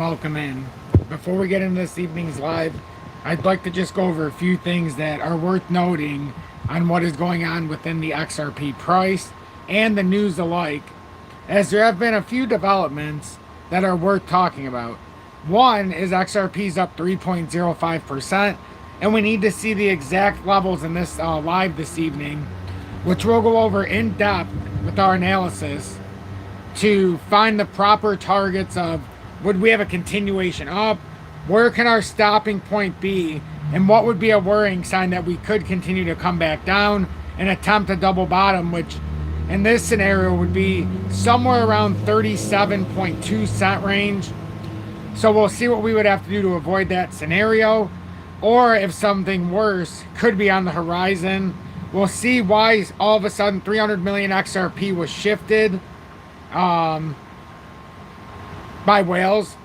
Welcome in. Before we get into this evening's live, I'd like to just go over a few things that are worth noting on what is going on within the XRP price and the news alike, as there have been a few developments that are worth talking about. One is XRP's up 3.05%, and we need to see the exact levels in this live this evening, which we'll go over in depth with our analysis to find the proper targets of would we have a continuation up, where can our stopping point be, and what would be a worrying sign that we could continue to come back down and attempt a double bottom, which in this scenario would be somewhere around 37.2 cent range. So we'll see what we would have to do to avoid that scenario, or if something worse could be on the horizon. We'll see why all of a sudden 300 million XRP was shifted by whales,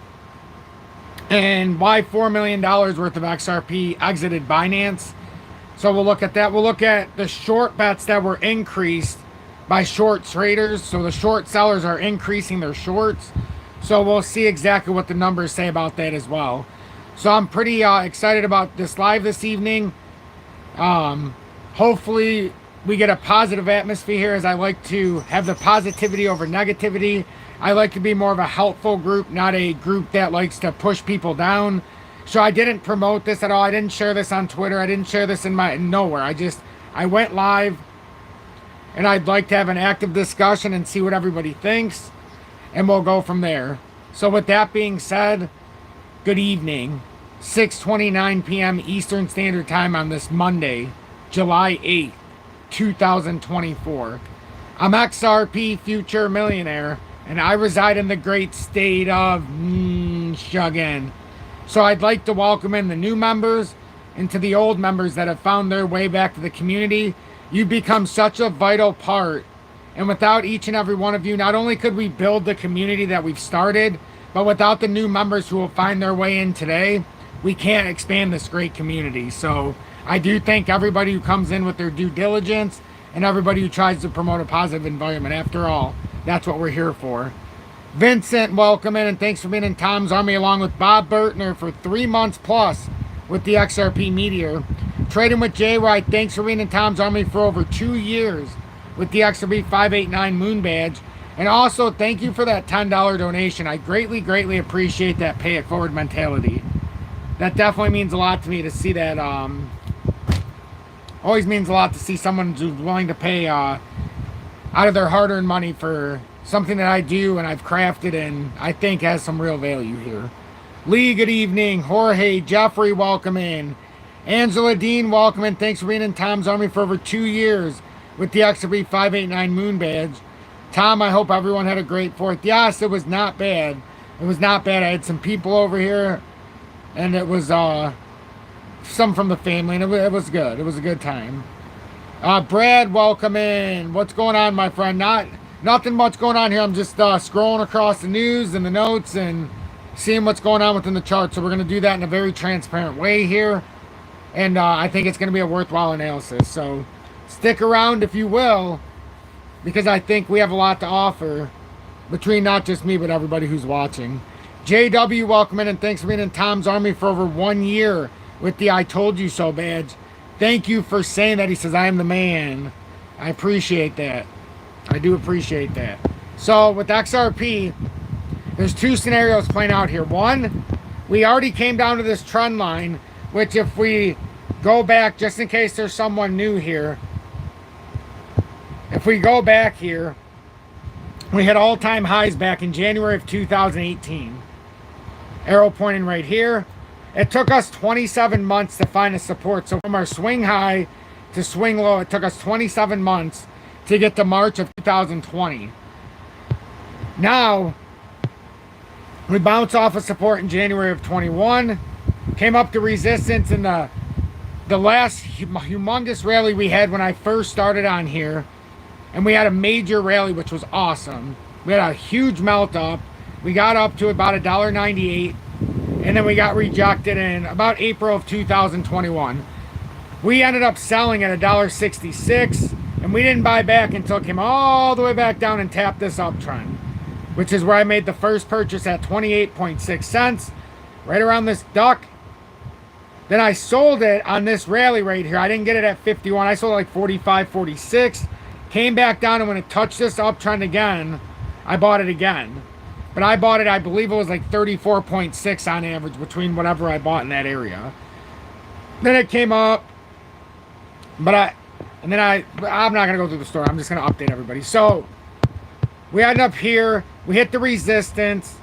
and why $4 million worth of XRP exited Binance. So we'll look at that. We'll look at the short bets that were increased by short traders. So the short sellers are increasing their shorts. So we'll see exactly what the numbers say about that as well. So I'm pretty excited about this live this evening. Hopefully we get a positive atmosphere here, as I like to have the positivity over negativity. I like to be more of a helpful group, not a group that likes to push people down. So I didn't promote this at all. I didn't share this on Twitter. I didn't share this in nowhere. I went live, and I'd like to have an active discussion and see what everybody thinks, and we'll go from there. So with that being said, good evening. 6:29 p.m. Eastern Standard Time on this Monday, July 8th, 2024. I'm XRP Future Millionaire, and I reside in the great state of Michigan. So I'd like to welcome in the new members and to the old members that have found their way back to the community. You become such a vital part, and without each and every one of you, not only could we build the community that we've started, but without the new members who will find their way in today, we can't expand this great community. So I do thank everybody who comes in with their due diligence and everybody who tries to promote a positive environment. After all, that's what we're here for. Vincent, welcome in, and thanks for being in Tom's Army along with Bob Bertner for 3 months plus with the XRP Meteor. Trading with Jay Wright, thanks for being in Tom's Army for over 2 years with the XRP 589 Moon Badge. And also, thank you for that $10 donation. I greatly, greatly appreciate that pay it forward mentality. That definitely means a lot to me to see that. Always means a lot to see someone who's willing to pay out of their hard-earned money for something that I do and I've crafted and I think has some real value here. Lee, good evening. Jorge, Jeffrey, welcome in. Angela Dean, welcome in. Thanks for being in Tom's Army for over 2 years with the XRP 589 Moon Badge. Tom, I hope everyone had a great 4th. Yes, it was not bad. It was not bad. I had some people over here, and it was some from the family, and it was good. It was a good time. Brad, welcome in. What's going on, my friend? Nothing much going on here. I'm just scrolling across the news and the notes and seeing what's going on within the chart. So we're going to do that in a very transparent way here. And I think it's going to be a worthwhile analysis. So stick around if you will, because I think we have a lot to offer between not just me, but everybody who's watching. JW, welcome in, and thanks for being in Tom's Army for over 1 year with the I Told You So badge. Thank you for saying that. He says, I am the man. I appreciate that. I do appreciate that. So with XRP, there's 2 scenarios playing out here. One, we already came down to this trend line, which if we go back, just in case there's someone new here, if we go back here, we had all-time highs back in January of 2018. Arrow pointing right here. It took us 27 months to find a support. So from our swing high to swing low, it took us 27 months to get to March of 2020. Now, we bounced off of support in January of 21, came up to resistance in the last humongous rally we had when I first started on here. And we had a major rally, which was awesome. We had a huge melt up. We got up to about $1.98. And then we got rejected in about April of 2021. We ended up selling at $1.66, and we didn't buy back until it came all the way back down and tapped this uptrend. which is where I made the first purchase at 28.6 cents, right around this duck. Then I sold it on this rally right here. I didn't get it at 51. I sold it like 45, 46. Came back down, and when it touched this uptrend again, I bought it again. But I bought it, I believe it was like 34.6 on average between whatever I bought in that area. Then it came up, I'm not going to go through the story. I'm just going to update everybody. So we end up here. We hit the resistance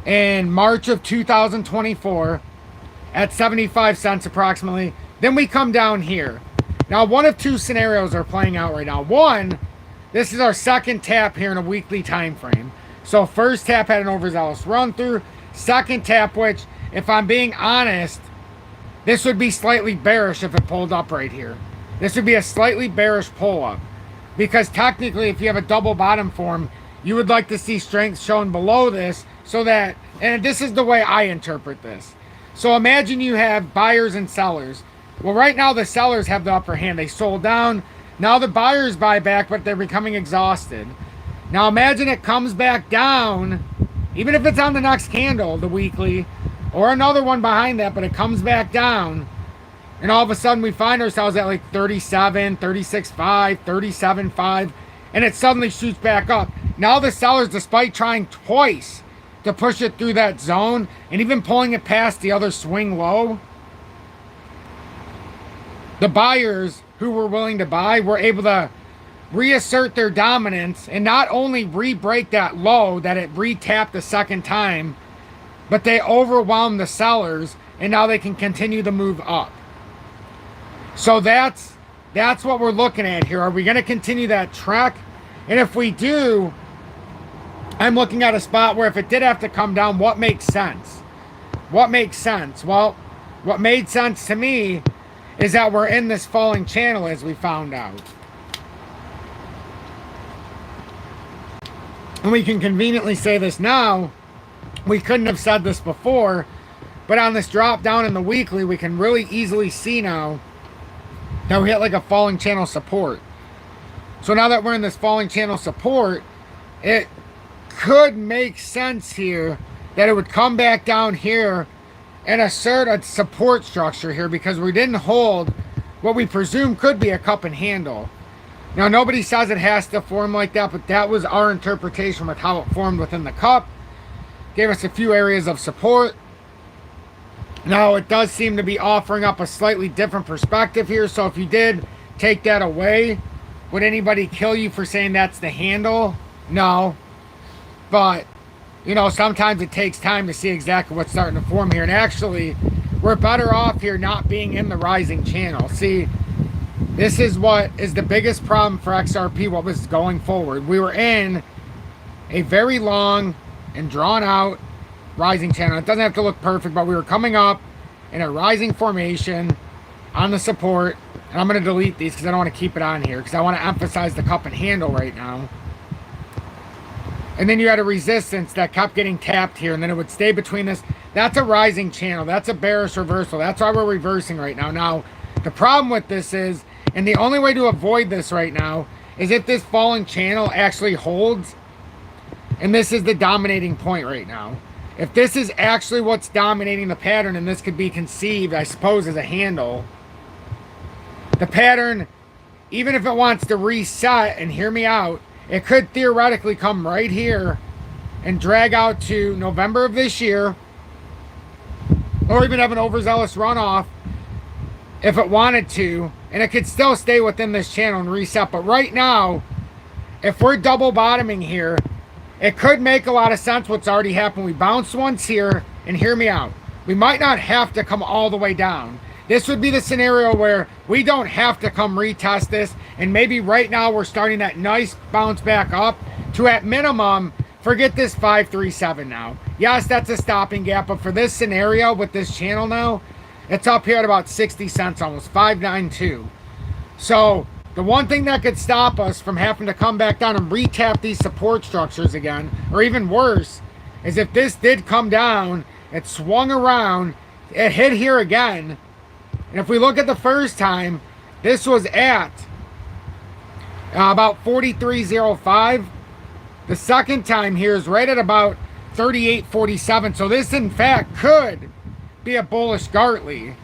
in March of 2024 at 75 cents approximately. Then we come down here. Now, one of two scenarios are playing out right now. One, this is our second tap here in a weekly time frame. So first tap had an overzealous run through. Second tap, which, if I'm being honest, this would be slightly bearish if it pulled up right here. This would be a slightly bearish pull up. Because technically, if you have a double bottom form, you would like to see strength shown below this so that, and this is the way I interpret this. So imagine you have buyers and sellers. Well, right now the sellers have the upper hand. They sold down. Now the buyers buy back, but they're becoming exhausted. Now imagine it comes back down, even if it's on the next candle, the weekly, or another one behind that, but it comes back down, and all of a sudden we find ourselves at like 37, 36.5, 37.5, and it suddenly shoots back up. Now the sellers, despite trying twice to push it through that zone, and even pulling it past the other swing low, the buyers who were willing to buy were able to reassert their dominance and not only re-break that low that it re-tapped the second time, but they overwhelmed the sellers, and now they can continue to move up. So that's what we're looking at here. Are we going to continue that trek? And if we do, I'm looking at a spot where if it did have to come down, what makes sense? What makes sense? Well, what made sense to me is that we're in this falling channel, as we found out. And we can conveniently say this now. We couldn't have said this before, but on this drop down in the weekly, we can really easily see now that we hit like a falling channel support. So now that we're in this falling channel support, it could make sense here that it would come back down here and assert a support structure here, because we didn't hold what we presume could be a cup and handle. Now, nobody says it has to form like that, but that was our interpretation with how it formed within the cup. Gave us a few areas of support. Now, it does seem to be offering up a slightly different perspective here. So if you did take that away, would anybody kill you for saying that's the handle? No. But, you know, sometimes it takes time to see exactly what's starting to form here. And actually, we're better off here not being in the rising channel. See, this is what is the biggest problem for XRP, what was going forward. We were in a very long and drawn out rising channel. It doesn't have to look perfect, but we were coming up in a rising formation on the support. And I'm going to delete these because I don't want to keep it on here, because I want to emphasize the cup and handle right now. And then you had a resistance that kept getting tapped here, and then it would stay between this. That's a rising channel. That's a bearish reversal. That's why we're reversing right now. Now, the problem with this is, and the only way to avoid this right now, is if this falling channel actually holds, and this is the dominating point right now. If this is actually what's dominating the pattern, and this could be conceived, I suppose, as a handle, the pattern, even if it wants to reset, and hear me out, it could theoretically come right here and drag out to November of this year, or even have an overzealous runoff if it wanted to, and it could still stay within this channel and reset. But right now, if we're double bottoming here, it could make a lot of sense what's already happened. We bounced once here, and hear me out, we might not have to come all the way down. This would be the scenario where we don't have to come retest this, and maybe right now we're starting that nice bounce back up to, at minimum, forget this 537 now. Yes, that's a stopping gap, but for this scenario with this channel now, it's up here at about 60 cents, almost 592. So the one thing that could stop us from having to come back down and retap these support structures again, or even worse, is if this did come down, it swung around, it hit here again. And if we look at the first time, this was at about 43.05. The second time here is right at about 38.47. So this, in fact, could be a bullish Gartley.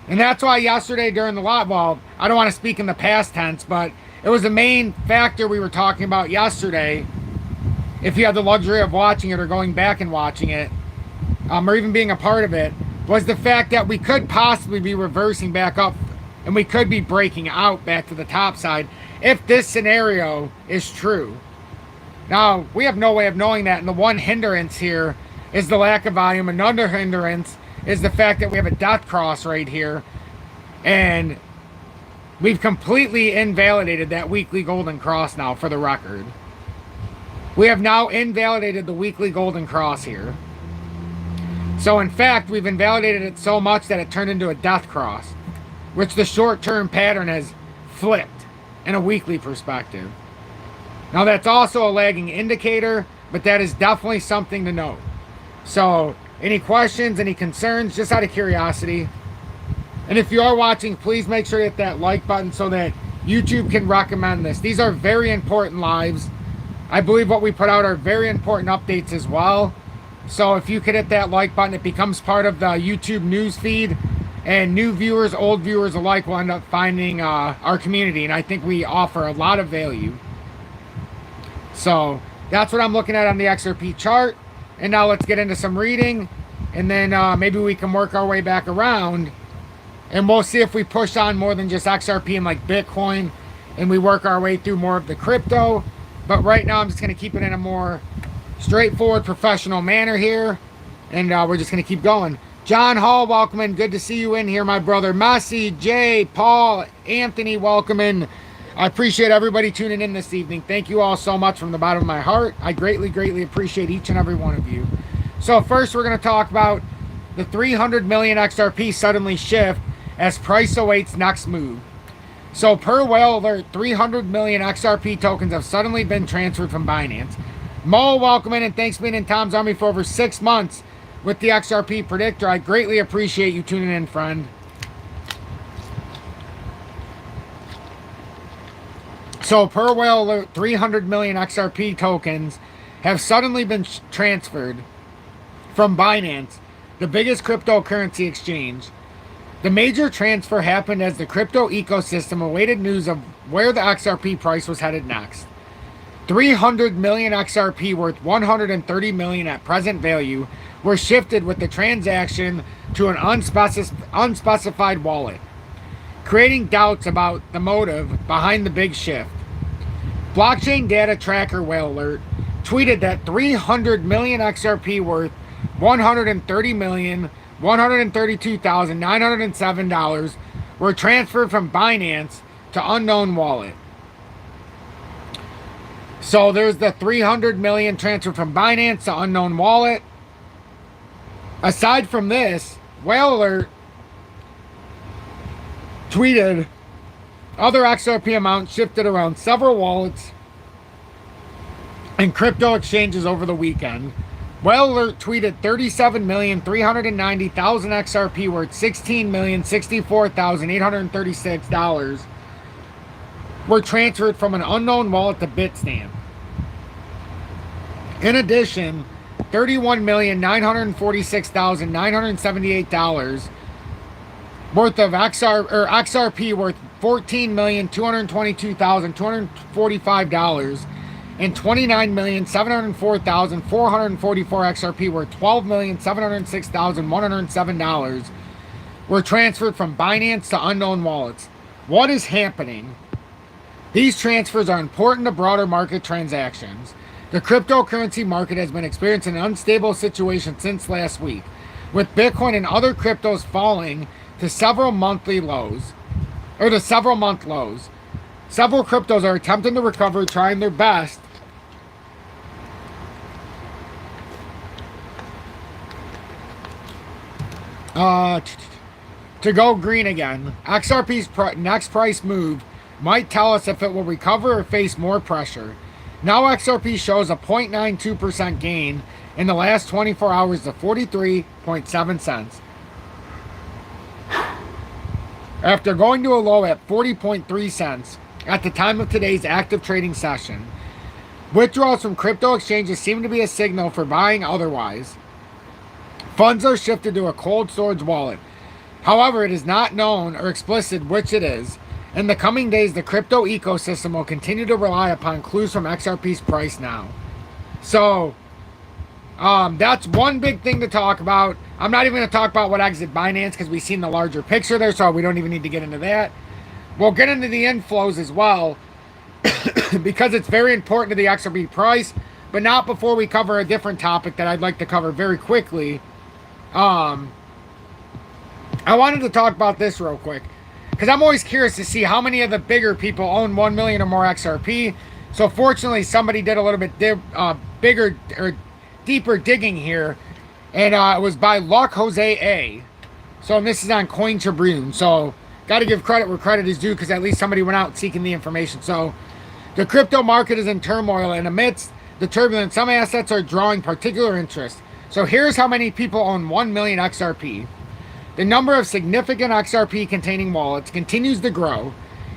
And that's why yesterday during the lot, well, I don't want to speak in the past tense, but it was the main factor we were talking about yesterday. If you had the luxury of watching it or going back and watching it, or even being a part of it, was the fact that we could possibly be reversing back up and we could be breaking out back to the top side if this scenario is true. Now, we have no way of knowing that, and the one hindrance here is the lack of volume. Another hindrance is the fact that we have a death cross right here, and we've completely invalidated that weekly golden cross now, for the record. We have now invalidated the weekly golden cross here. So in fact, we've invalidated it so much that it turned into a death cross, which the short-term pattern has flipped in a weekly perspective. Now that's also a lagging indicator, but that is definitely something to note. So any questions, any concerns, just out of curiosity. And if you are watching, please make sure to hit that like button so that YouTube can recommend this. These are very important lives. I believe what we put out are very important updates as well. So if you could hit that like button, it becomes part of the YouTube news feed, and new viewers, old viewers alike will end up finding our community, and I think we offer a lot of value. So that's what I'm looking at on the XRP chart. And now let's get into some reading, and then maybe we can work our way back around, and we'll see if we push on more than just XRP and like Bitcoin, and we work our way through more of the crypto. But right now I'm just going to keep it in a more straightforward, professional manner here, and we're just going to keep going. John Hall, welcome in. Good to see you in here, my brother. Messi, Jay, Paul, Anthony, welcome in. I appreciate everybody tuning in this evening. Thank you all so much from the bottom of my heart. I greatly, greatly appreciate each and every one of you. So first, we're going to talk about the 300 million XRP suddenly shift as price awaits next move. So per whale alert, 300 million XRP tokens have suddenly been transferred from Binance. Mo, welcome in, and thanks for being in Tom's Army for over 6 months with the XRP Predictor. I greatly appreciate you tuning in, friend. So per whale alert, 300 million XRP tokens have suddenly been transferred from Binance, the biggest cryptocurrency exchange. The major transfer happened as the crypto ecosystem awaited news of where the XRP price was headed next. 300 million XRP worth 130 million at present value were shifted with the transaction to an unspecified wallet, creating doubts about the motive behind the big shift. Blockchain Data Tracker Whale Alert tweeted that 300 million XRP worth $130,132,907 were transferred from Binance to unknown wallet. So there's the 300 million transferred from Binance to unknown wallet. Aside from this, Whale Alert tweeted other XRP amounts shifted around several wallets and crypto exchanges over the weekend. Whale Alert tweeted 37,390,000 XRP worth $16,064,836 were transferred from an unknown wallet to Bitstamp. In addition, $31,946,978 worth of XRP worth $14,222,245 and 29,704,444 XRP worth $12,706,107 were transferred from Binance to unknown wallets. What is happening? These transfers are important to broader market transactions. The cryptocurrency market has been experiencing an unstable situation since last week, with Bitcoin and other cryptos falling to several month lows. Several cryptos are attempting to recover, trying their best to go green again. XRP's next price move might tell us if it will recover or face more pressure. Now XRP shows a 0.92% gain in the last 24 hours to 43.7 cents. After going to a low at 40.3 cents at the time of today's active trading session. Withdrawals from crypto exchanges seem to be a signal for buying otherwise. Funds are shifted to a cold storage wallet. However, it is not known or explicit which it is. In the coming days, the crypto ecosystem will continue to rely upon clues from XRP's price now. So, that's one big thing to talk about. I'm not even going to talk about what exited Binance because we've seen the larger picture there, so we don't even need to get into that. We'll get into the inflows as well because it's very important to the XRP price, but not before we cover a different topic that I'd like to cover very quickly. I wanted to talk about this real quick because I'm always curious to see how many of the bigger people own 1 million or more XRP. So fortunately, somebody did a little bit bigger or deeper digging here, and it was by Luck Jose A. So this is on Coin Tribune. So got to give credit where credit is due because at least somebody went out seeking the information. So the crypto market is in turmoil, and amidst the turbulence, some assets are drawing particular interest. So here's how many people own 1 million XRP. The number of significant XRP containing wallets continues to grow.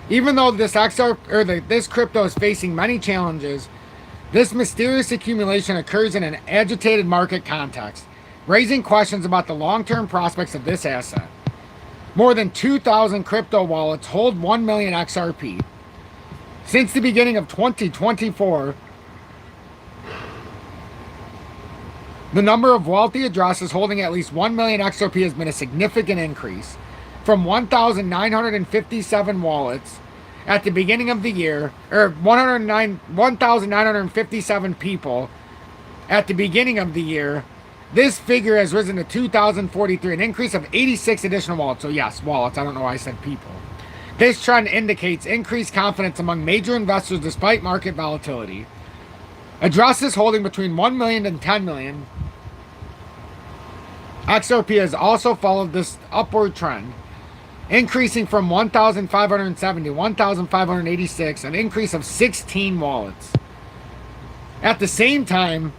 Even though this this crypto is facing many challenges, this mysterious accumulation occurs in an agitated market context, raising questions about the long-term prospects of this asset. More than 2,000 crypto wallets hold 1 million XRP. Since the beginning of 2024, the number of wealthy addresses holding at least 1 million XRP has been a significant increase, from 1,957 wallets at the beginning of the year, or 1,957 people at the beginning of the year. This figure has risen to 2,043, an increase of 86 additional wallets. So yes, wallets. I don't know why I said people. This trend indicates increased confidence among major investors despite market volatility. Addresses holding between 1 million and 10 million XRP has also followed this upward trend, increasing from 1,570 to 1,586, an increase of 16 wallets. At the same time,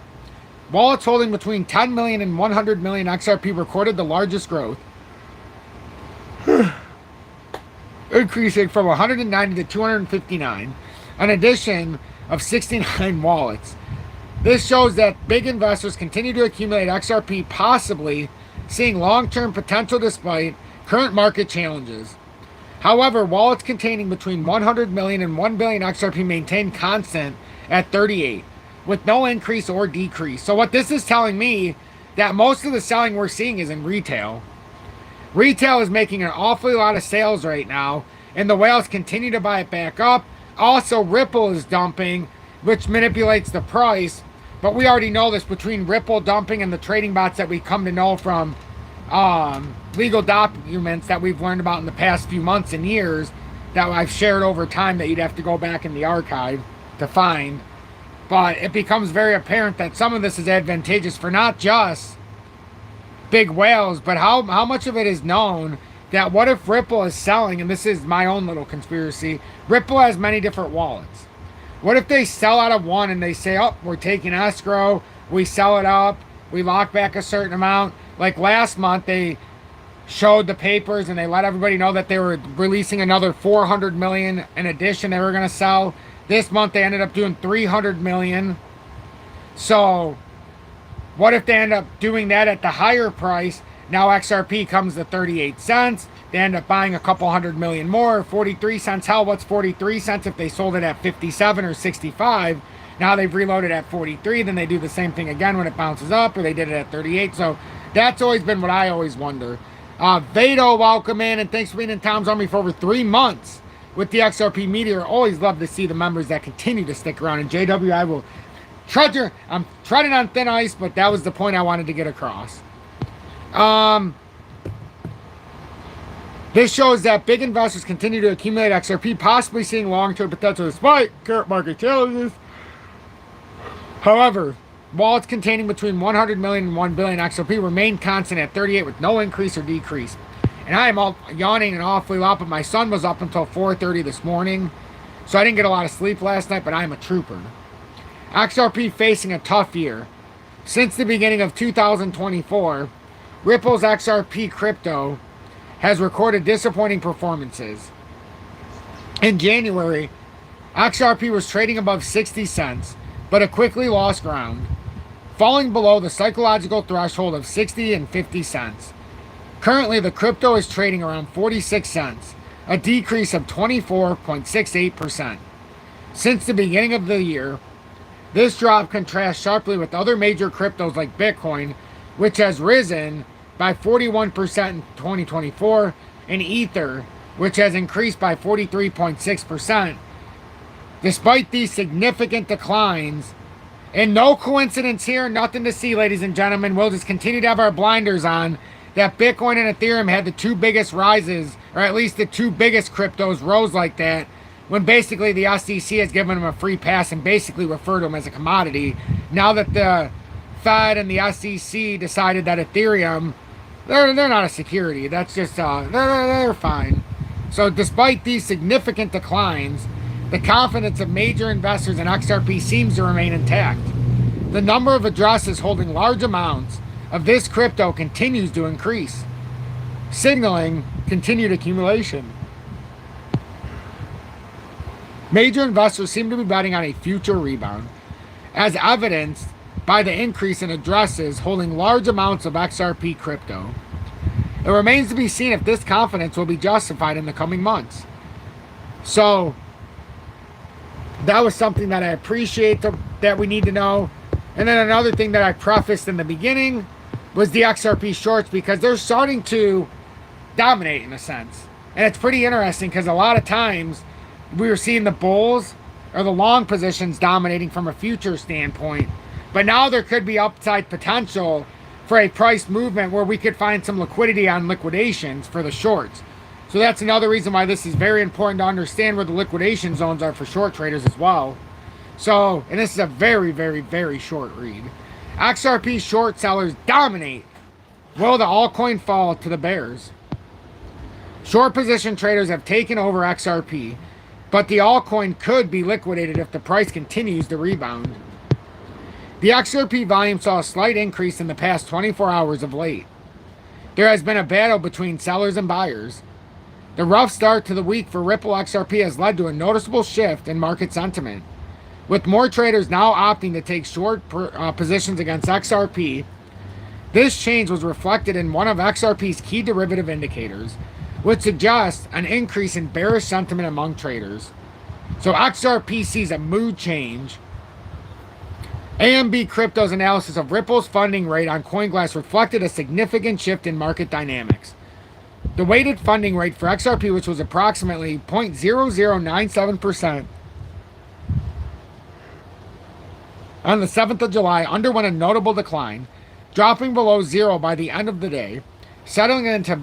wallets holding between 10 million and 100 million XRP recorded the largest growth, increasing from 190 to 259, an addition of 69 wallets. This shows that big investors continue to accumulate XRP, possibly seeing long-term potential despite current market challenges. However, wallets containing between 100 million and 1 billion XRP maintain constant at 38, with no increase or decrease. So what this is telling me, that most of the selling we're seeing is in retail. Retail is making an awfully lot of sales right now, and the whales continue to buy it back up. Also, Ripple is dumping, which manipulates the price. But we already know this between Ripple dumping and the trading bots that we come to know from legal documents that we've learned about in the past few months and years that I've shared over time that you'd have to go back in the archive to find. But it becomes very apparent that some of this is advantageous for not just big whales, but how much of it is known that what if Ripple is selling, and this is my own little conspiracy, Ripple has many different wallets. What if they sell out of one and they say, oh, we're taking escrow, we sell it up, we lock back a certain amount. Like last month, they showed the papers and they let everybody know that they were releasing another 400 million in addition they were going to sell. This month, they ended up doing 300 million. So what if they end up doing that at the higher price? Now XRP comes to 38 cents. They end up buying a couple hundred million more, 43 cents. Hell, what's 43 cents if they sold it at 57 or 65? Now they've reloaded at 43. Then they do the same thing again when it bounces up, or they did it at 38. So that's always been what I always wonder. Vado, welcome in, and thanks for being in Tom's Army for over 3 months with the XRP Meteor. Always love to see the members that continue to stick around. And JW, I will treasure. I'm treading on thin ice, but that was the point I wanted to get across. This shows that big investors continue to accumulate XRP, possibly seeing long-term potential despite current market challenges. However, wallets containing between 100 million and 1 billion XRP remain constant at 38 with no increase or decrease. And I am all yawning an awfully lot, but my son was up until 4:30 this morning, so I didn't get a lot of sleep last night, but I am a trooper. XRP facing a tough year. Since the beginning of 2024, Ripple's XRP crypto has recorded disappointing performances. In January, XRP was trading above 60 cents, but it quickly lost ground, falling below the psychological threshold of 60 and 50 cents. Currently, the crypto is trading around 46 cents, a decrease of 24.68%. Since the beginning of the year, this drop contrasts sharply with other major cryptos like Bitcoin, which has risen by 41% in 2024, and Ether, which has increased by 43.6%. Despite these significant declines, and no coincidence here, nothing to see, ladies and gentlemen, we'll just continue to have our blinders on, that Bitcoin and Ethereum had the two biggest rises, or at least the two biggest cryptos rose like that, when basically the SEC has given them a free pass and basically referred to them as a commodity. Now that the Fed and the SEC decided that Ethereum, they're not a security. That's just, they're fine. So despite these significant declines, the confidence of major investors in XRP seems to remain intact. The number of addresses holding large amounts of this crypto continues to increase, signaling continued accumulation. Major investors seem to be betting on a future rebound, as evidenced by the increase in addresses holding large amounts of XRP crypto. It remains to be seen if this confidence will be justified in the coming months. So, that was something that I appreciate that we need to know. And then another thing that I prefaced in the beginning was the XRP shorts, because they're starting to dominate in a sense. And it's pretty interesting because a lot of times we were seeing the bulls or the long positions dominating from a future standpoint. But now there could be upside potential for a price movement where we could find some liquidity on liquidations for the shorts. So that's another reason why this is very important to understand where the liquidation zones are for short traders as well. So, and this is a very, very, very short read. XRP short sellers dominate. Will the altcoin fall to the bears? Short position traders have taken over XRP, but the altcoin could be liquidated if the price continues to rebound. The XRP volume saw a slight increase in the past 24 hours of late. There has been a battle between sellers and buyers. The rough start to the week for Ripple XRP has led to a noticeable shift in market sentiment, with more traders now opting to take short positions against XRP. This change was reflected in one of XRP's key derivative indicators, which suggests an increase in bearish sentiment among traders. So XRP sees a mood change. AMB Crypto's analysis of Ripple's funding rate on CoinGlass reflected a significant shift in market dynamics. The weighted funding rate for XRP, which was approximately 0.0097% on the 7th of July, underwent a notable decline, dropping below zero by the end of the day, settling into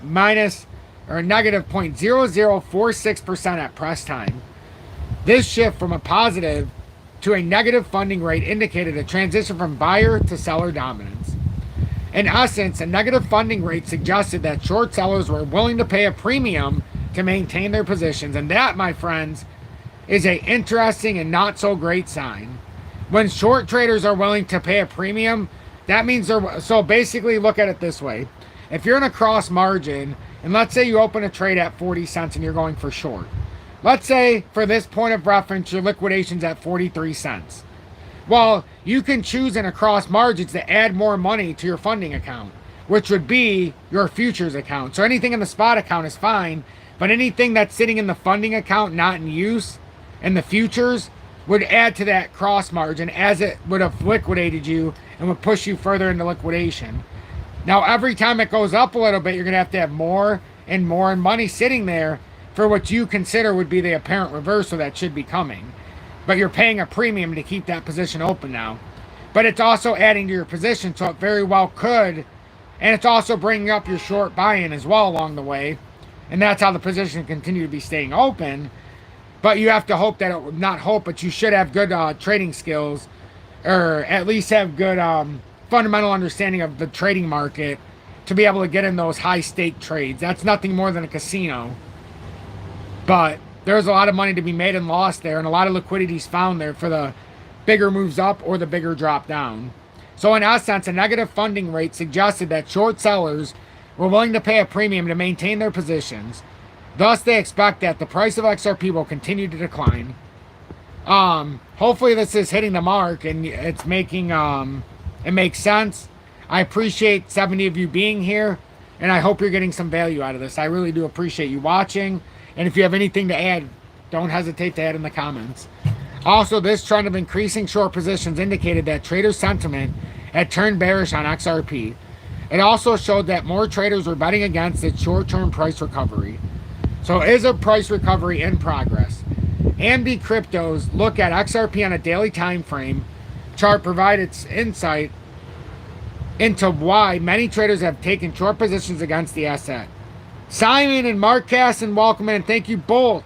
minus or negative 0.0046% at press time. This shift from a positive to a negative funding rate indicated a transition from buyer to seller dominance. In essence, a negative funding rate suggested that short sellers were willing to pay a premium to maintain their positions, and that, my friends, is an interesting and not so great sign. When short traders are willing to pay a premium, that means they're, so basically look at it this way. If you're in a cross margin, and let's say you open a trade at 40 cents and you're going for short. Let's say, for this point of reference, your liquidation's at 43 cents. Well, you can choose in a cross margins to add more money to your funding account, which would be your futures account. So anything in the spot account is fine, but anything that's sitting in the funding account, not in use, in the futures, would add to that cross margin as it would have liquidated you and would push you further into liquidation. Now, every time it goes up a little bit, you're going to have more and more money sitting there for what you consider would be the apparent reversal that should be coming. But you're paying a premium to keep that position open now. But it's also adding to your position, so it very well could. And it's also bringing up your short buy-in as well along the way. And that's how the position can continue to be staying open. But you have to hope that, not hope, but you should have good trading skills. Or at least have good fundamental understanding of the trading market to be able to get in those high-stake trades. That's nothing more than a casino. But there's a lot of money to be made and lost there, and a lot of liquidity is found there for the bigger moves up or the bigger drop down. So in essence, a negative funding rate suggested that short sellers were willing to pay a premium to maintain their positions. Thus, they expect that the price of XRP will continue to decline. Hopefully this is hitting the mark and it's making it makes sense. I appreciate 70 of you being here, and I hope you're getting some value out of this. I really do appreciate you watching, and if you have anything to add, don't hesitate to add in the comments. Also, this trend of increasing short positions indicated that trader sentiment had turned bearish on XRP. It also showed that more traders were betting against its short-term price recovery. So is a price recovery in progress? AMD Crypto's look at XRP on a daily time frame chart provided insight into why many traders have taken short positions against the asset. Simon and Mark Casson, welcome in, and thank you both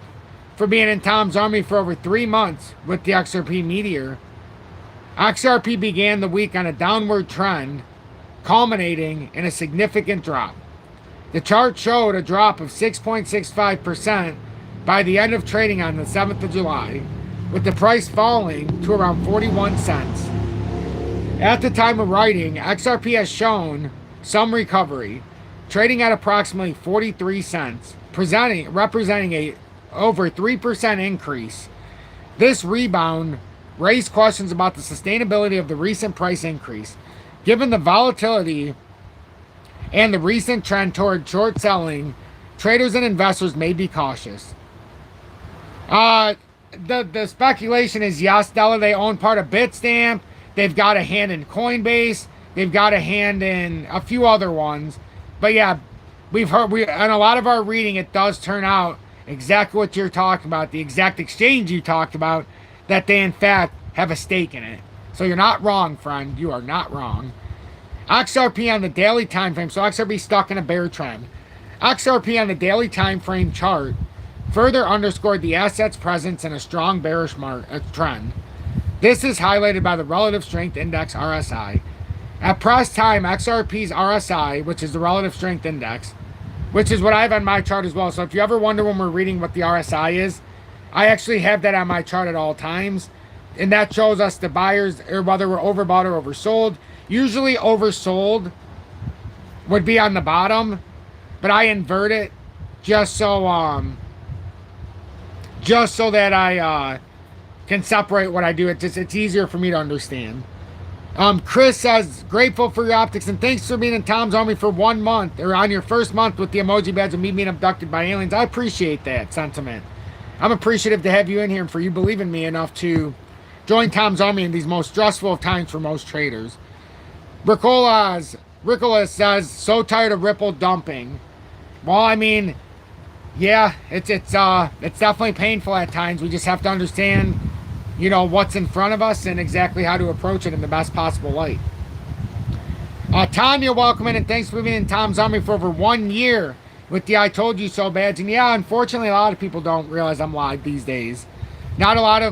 for being in Tom's Army for over 3 months with the XRP Meteor. XRP began the week on a downward trend, culminating in a significant drop. The chart showed a drop of 6.65% by the end of trading on the 7th of July, with the price falling to around 41 cents. At the time of writing, XRP has shown some recovery, trading at approximately 43 cents, representing a over 3% increase. This rebound raised questions about the sustainability of the recent price increase. Given the volatility and the recent trend toward short selling, traders and investors may be cautious. The speculation is, yes, Della, they own part of Bitstamp. They've got a hand in Coinbase. They've got a hand in a few other ones. But yeah, we've heard, in a lot of our reading, it does turn out exactly what you're talking about, the exact exchange you talked about, that they in fact have a stake in it. So you're not wrong, friend. You are not wrong. XRP on the daily time frame. So XRP stuck in a bear trend. XRP on the daily time frame chart further underscored the asset's presence in a strong bearish trend. This is highlighted by the Relative Strength Index, RSI. At press time, XRP's RSI, which is the Relative Strength Index, which is what I have on my chart as well. So if you ever wonder when we're reading what the RSI is, I actually have that on my chart at all times. And that shows us the buyers, or whether we're overbought or oversold. Usually oversold would be on the bottom, but I invert it just so that I can separate what I do. It's easier for me to understand. Chris says, grateful for your optics and thanks for being in Tom's Army for 1 month, or on your first month with the emoji badge of me being abducted by aliens. I appreciate that sentiment. I'm appreciative to have you in here and for you believing me enough to join Tom's Army in these most stressful of times for most traders. Ricolas says, so tired of Ripple dumping. Well, I mean, yeah, it's definitely painful at times. We just have to understand, you know, what's in front of us and exactly how to approach it in the best possible light. Tanya, welcome in, and thanks for being in Tom's Army for over 1 year with the I told you so badge. And yeah, unfortunately, a lot of people don't realize I'm live these days. Not a lot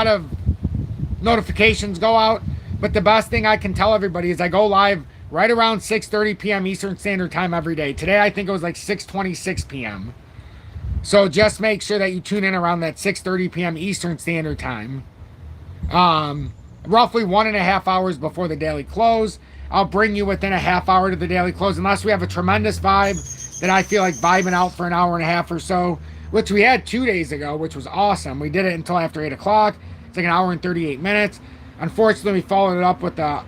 of notifications go out, but the best thing I can tell everybody is I go live right around 6:30 p.m. Eastern Standard Time every day. Today, I think it was like 6:26 p.m. So just make sure that you tune in around that 6:30 p.m. Eastern Standard Time. Roughly 1.5 hours before the daily close. I'll bring you within a half hour to the daily close, unless we have a tremendous vibe that I feel like vibing out for an hour and a half or so, which we had 2 days ago, which was awesome. We did it until after 8 o'clock. It's like an hour and 38 minutes. Unfortunately, we followed it up with an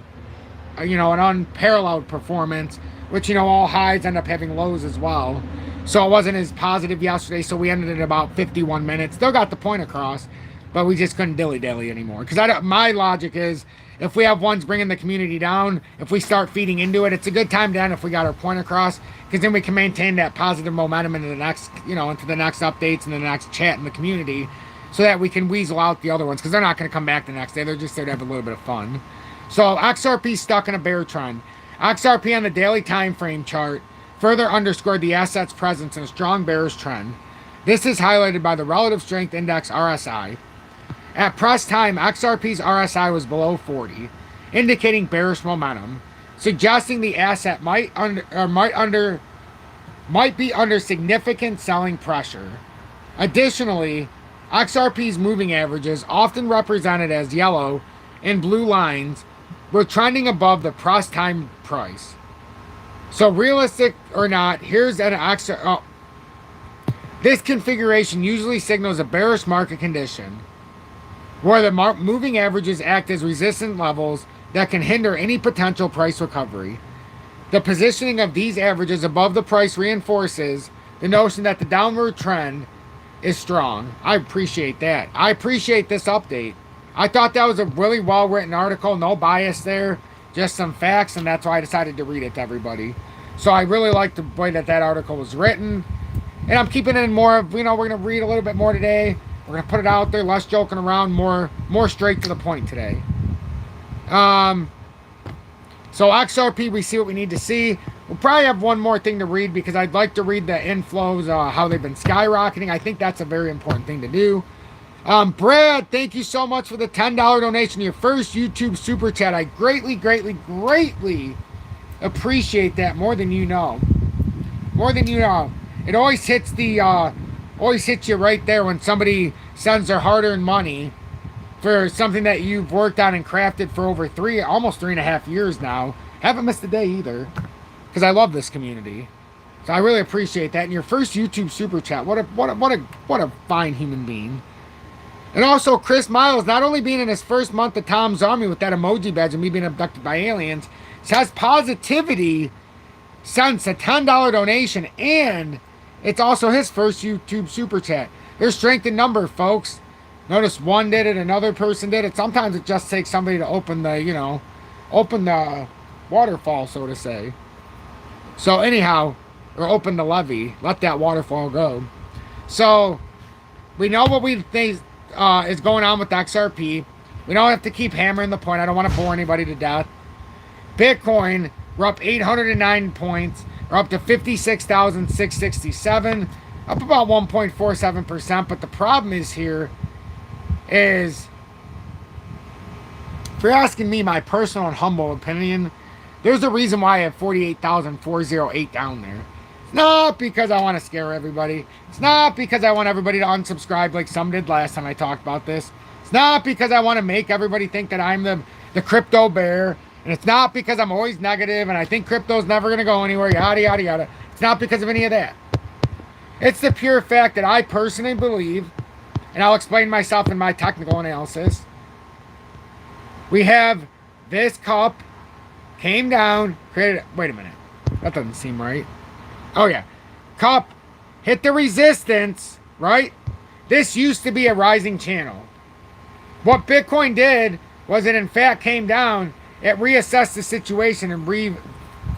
unparalleled performance, which, all highs end up having lows as well. So it wasn't as positive yesterday, so we ended at about 51 minutes. Still got the point across, but we just couldn't dilly-dally anymore. Because my logic is, if we have ones bringing the community down, if we start feeding into it, it's a good time to end if we got our point across, because then we can maintain that positive momentum into the next, into the next updates and the next chat in the community, so that we can weasel out the other ones, because they're not going to come back the next day. They're just there to have a little bit of fun. So XRP stuck in a bear trend. XRP on the daily time frame chart further underscored the asset's presence in a strong bearish trend. This is highlighted by the Relative Strength Index, RSI. At press time, XRP's RSI was below 40, indicating bearish momentum, suggesting the asset might be under significant selling pressure. Additionally, XRP's moving averages, often represented as yellow and blue lines, were trending above the press time price. So realistic or not, here's an This configuration usually signals a bearish market condition where the moving averages act as resistance levels that can hinder any potential price recovery. The positioning of these averages above the price reinforces the notion that the downward trend is strong. I appreciate that. I appreciate this update. I thought that was a really well-written article, no bias there, just some facts, and that's why I decided to read it to everybody. So I really like the way that that article was written, and I'm keeping it in more of, we're going to read a little bit more today. We're going to put it out there, less joking around, more straight to the point today. So XRP, we see what we need to see. We'll probably have one more thing to read because I'd like to read the inflows, how they've been skyrocketing. I think that's a very important thing to do. Brad, thank you so much for the $10 donation, your first YouTube super chat. I greatly, greatly, greatly appreciate that, more than you know. More than you know. It always hits you right there when somebody sends their hard-earned money for something that you've worked on and crafted for over almost 3.5 years now. Haven't missed a day either, because I love this community. So I really appreciate that. And your first YouTube super chat, what a fine human being. And also Chris Miles, not only being in his first month of Tom's Army with that emoji badge and me being abducted by aliens, says positivity since a $10 donation, and it's also his first YouTube super chat. There's strength in number, folks. Notice one did it, another person did it. Sometimes it just takes somebody to open the, open the waterfall, so to say. So anyhow, or open the levee, let that waterfall go. So we know what we think is going on with XRP. We don't have to keep hammering the point. I don't want to bore anybody to death. Bitcoin, we're up 809 points. We're up to 56,667, up about 1.47%. But the problem is here is, if you're asking me my personal and humble opinion, there's a reason why I have 48,408 down there. It's not because I want to scare everybody. It's not because I want everybody to unsubscribe like some did last time I talked about this. It's not because I want to make everybody think that I'm the crypto bear. And it's not because I'm always negative and I think crypto's never going to go anywhere, yada, yada, yada. It's not because of any of that. It's the pure fact that I personally believe, and I'll explain myself in my technical analysis. We have this cup, came down, created, wait a minute, that doesn't seem right. Oh yeah, cup, hit the resistance, right? This used to be a rising channel. What Bitcoin did was it in fact came down, it reassessed the situation and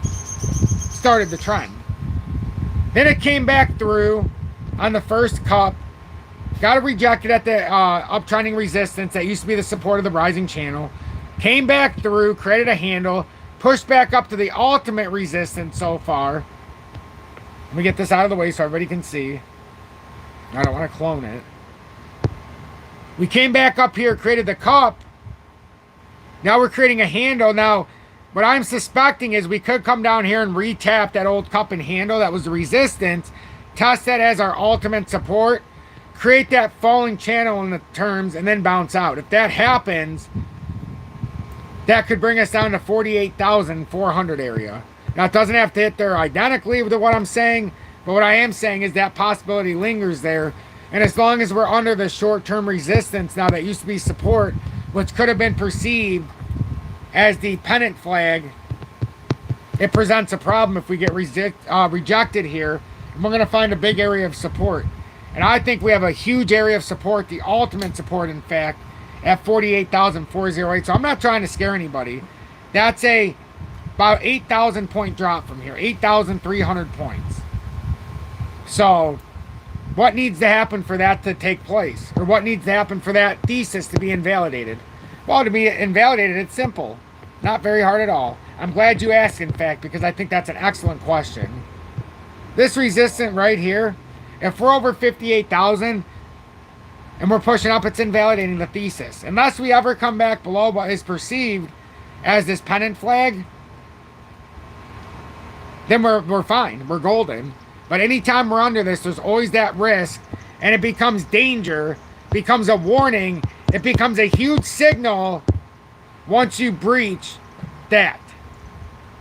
started the trend. Then it came back through on the first cup, got it rejected at the uptrending resistance that used to be the support of the rising channel, came back through, created a handle, pushed back up to the ultimate resistance so far. Let me get this out of the way so everybody can see. I don't want to clone it. We came back up here, created the cup. Now we're creating a handle. Now, what I'm suspecting is we could come down here and re-tap that old cup and handle. That was the resistance. Test that as our ultimate support. Create that falling channel in the terms and then bounce out. If that happens, that could bring us down to 48,400 area. Now, it doesn't have to hit there identically with what I'm saying, but what I am saying is that possibility lingers there. And as long as we're under the short-term resistance now that used to be support, which could have been perceived as the pennant flag, it presents a problem if we get rejected here. And we're going to find a big area of support. And I think we have a huge area of support, the ultimate support, in fact, at 48,408. So I'm not trying to scare anybody. That's about 8,000 point drop from here, 8,300 points. So what needs to happen for that to take place? Or what needs to happen for that thesis to be invalidated? Well, to be invalidated, it's simple. Not very hard at all. I'm glad you asked, in fact, because I think that's an excellent question. This resistance right here, if we're over 58,000 and we're pushing up, it's invalidating the thesis. Unless we ever come back below what is perceived as this pennant flag, then we're fine. We're golden. But anytime we're under this, there's always that risk, and it becomes danger, becomes a warning, it becomes a huge signal once you breach that.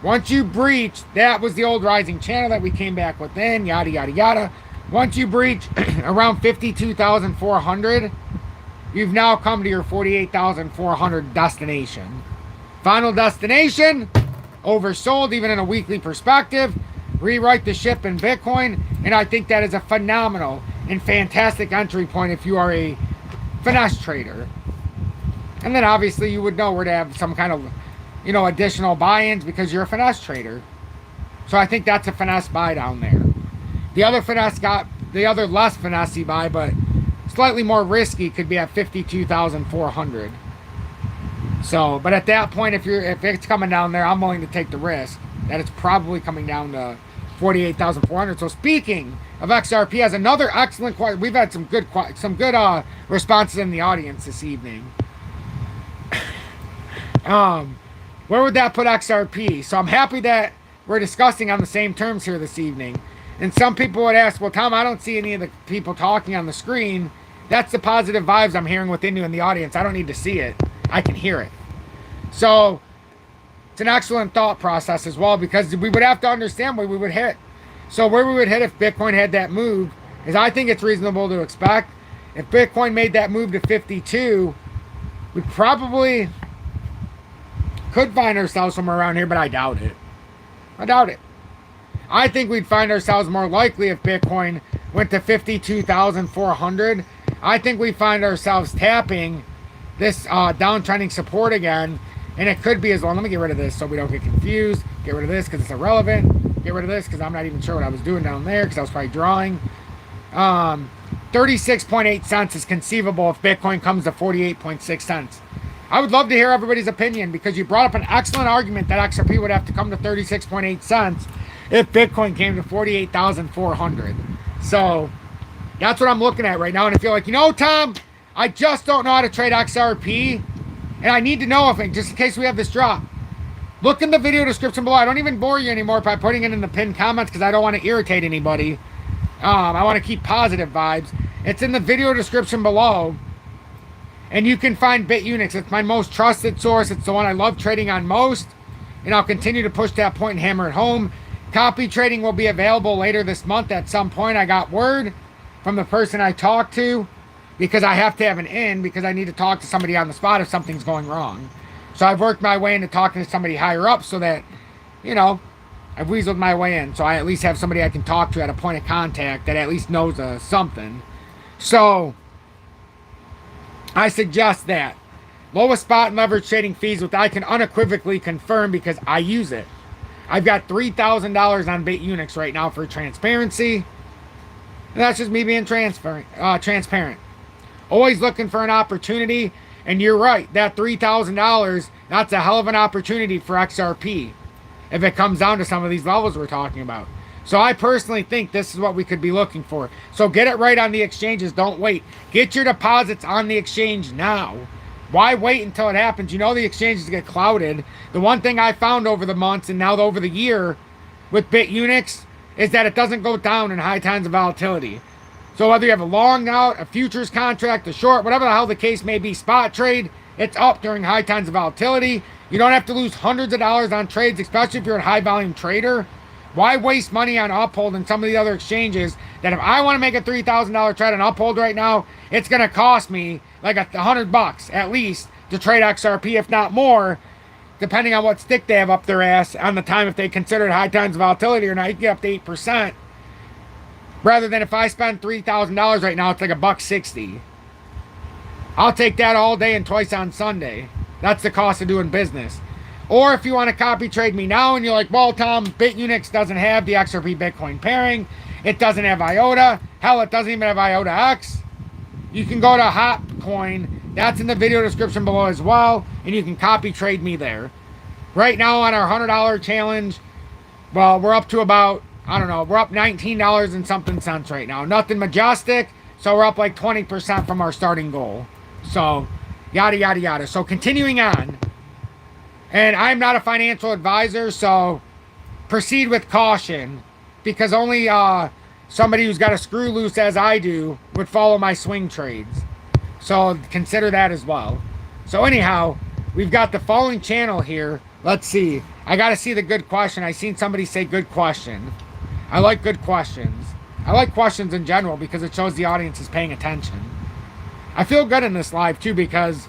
Once you breach, that was the old rising channel that we came back within, yada, yada, yada. Once you breach around 52,400, you've now come to your 48,400 destination. Final destination, oversold even in a weekly perspective. Rewrite the ship in Bitcoin, and I think that is a phenomenal and fantastic entry point if you are a finesse trader. And then obviously you would know where to have some kind of, you know, additional buy-ins because you're a finesse trader. So I think that's a finesse buy down there. The other finesse got the other less finessey buy, but slightly more risky, could be at 52,400. So, but at that point, if it's coming down there, I'm willing to take the risk that it's probably coming down to 48,400. So speaking of XRP, has another excellent question. We've had some good responses in the audience this evening. Where would that put XRP? So I'm happy that we're discussing on the same terms here this evening. And some people would ask, well, Tom, I don't see any of the people talking on the screen. That's the positive vibes I'm hearing within you in the audience. I don't need to see it. I can hear it. So it's an excellent thought process as well, because we would have to understand where we would hit. So where we would hit if Bitcoin had that move is, I think it's reasonable to expect if Bitcoin made that move to 52, we probably could find ourselves somewhere around here, but I doubt it. I doubt it. I think we'd find ourselves more likely if Bitcoin went to 52,400. I think we find ourselves tapping this downtrending support again, and it could be as long. Let me get rid of this so we don't get confused. Get rid of this because it's irrelevant. Get rid of this because I'm not even sure what I was doing down there because I was probably drawing. 36.8 cents is conceivable if Bitcoin comes to 48.6 cents. I would love to hear everybody's opinion, because you brought up an excellent argument that XRP would have to come to 36.8 cents if Bitcoin came to 48,400. So that's what I'm looking at right now. And I feel like, you know, Tom, I just don't know how to trade XRP. And I need to know if, just in case we have this drop, look in the video description below. I don't even bore you anymore by putting it in the pinned comments because I don't want to irritate anybody. I want to keep positive vibes. It's in the video description below. And you can find BITUNIX. It's my most trusted source. It's the one I love trading on most. And I'll continue to push that point and hammer it home. Copy trading will be available later this month at some point. I got word from the person I talked to, because I have to have an in, because I need to talk to somebody on the spot if something's going wrong. So I've worked my way into talking to somebody higher up so that, you know, I've weaseled my way in. So I at least have somebody I can talk to at a point of contact that at least knows something. So I suggest that. Lowest spot and leverage trading fees, which I can unequivocally confirm because I use it. I've got $3,000 on BITUNIX right now for transparency. And that's just me being transparent. Always looking for an opportunity. And you're right, that $3,000, that's a hell of an opportunity for XRP if it comes down to some of these levels we're talking about. So I personally think this is what we could be looking for. So get it right on the exchanges. Don't wait. Get your deposits on the exchange now. Why wait until it happens? You know the exchanges get clouded. The one thing I found over the months and now over the year with BITUNIX is that it doesn't go down in high times of volatility. So whether you have a long out, a futures contract, a short, whatever the hell the case may be, spot trade, it's up during high times of volatility. You don't have to lose hundreds of dollars on trades, especially if you're a high volume trader. Why waste money on Uphold and some of the other exchanges that if I want to make a $3,000 trade on Uphold right now, it's going to cost me like $100 at least to trade XRP, if not more, depending on what stick they have up their ass on the time, if they consider it high times of volatility or not. You can get up to 8%. Rather than if I spend $3,000 right now, it's like $1.60. I'll take that all day and twice on Sunday. That's the cost of doing business. Or if you want to copy trade me now and you're like, well, Tom, BITUNIX doesn't have the XRP Bitcoin pairing. It doesn't have IOTA. Hell, it doesn't even have IOTA X. You can go to HOTCOIN. That's in the video description below as well. And you can copy trade me there. Right now on our $100 challenge, well, we're up to about, I don't know, we're up $19 and something cents right now. Nothing majestic. So we're up like 20% from our starting goal. So, yada, yada, yada. So continuing on. And I'm not a financial advisor, so proceed with caution, because only somebody who's got a screw loose as I do would follow my swing trades. So consider that as well. So anyhow, we've got the following channel here. Let's see. I got to see the good question. I seen somebody say good question. I like good questions. I like questions in general because it shows the audience is paying attention. I feel good in this live too because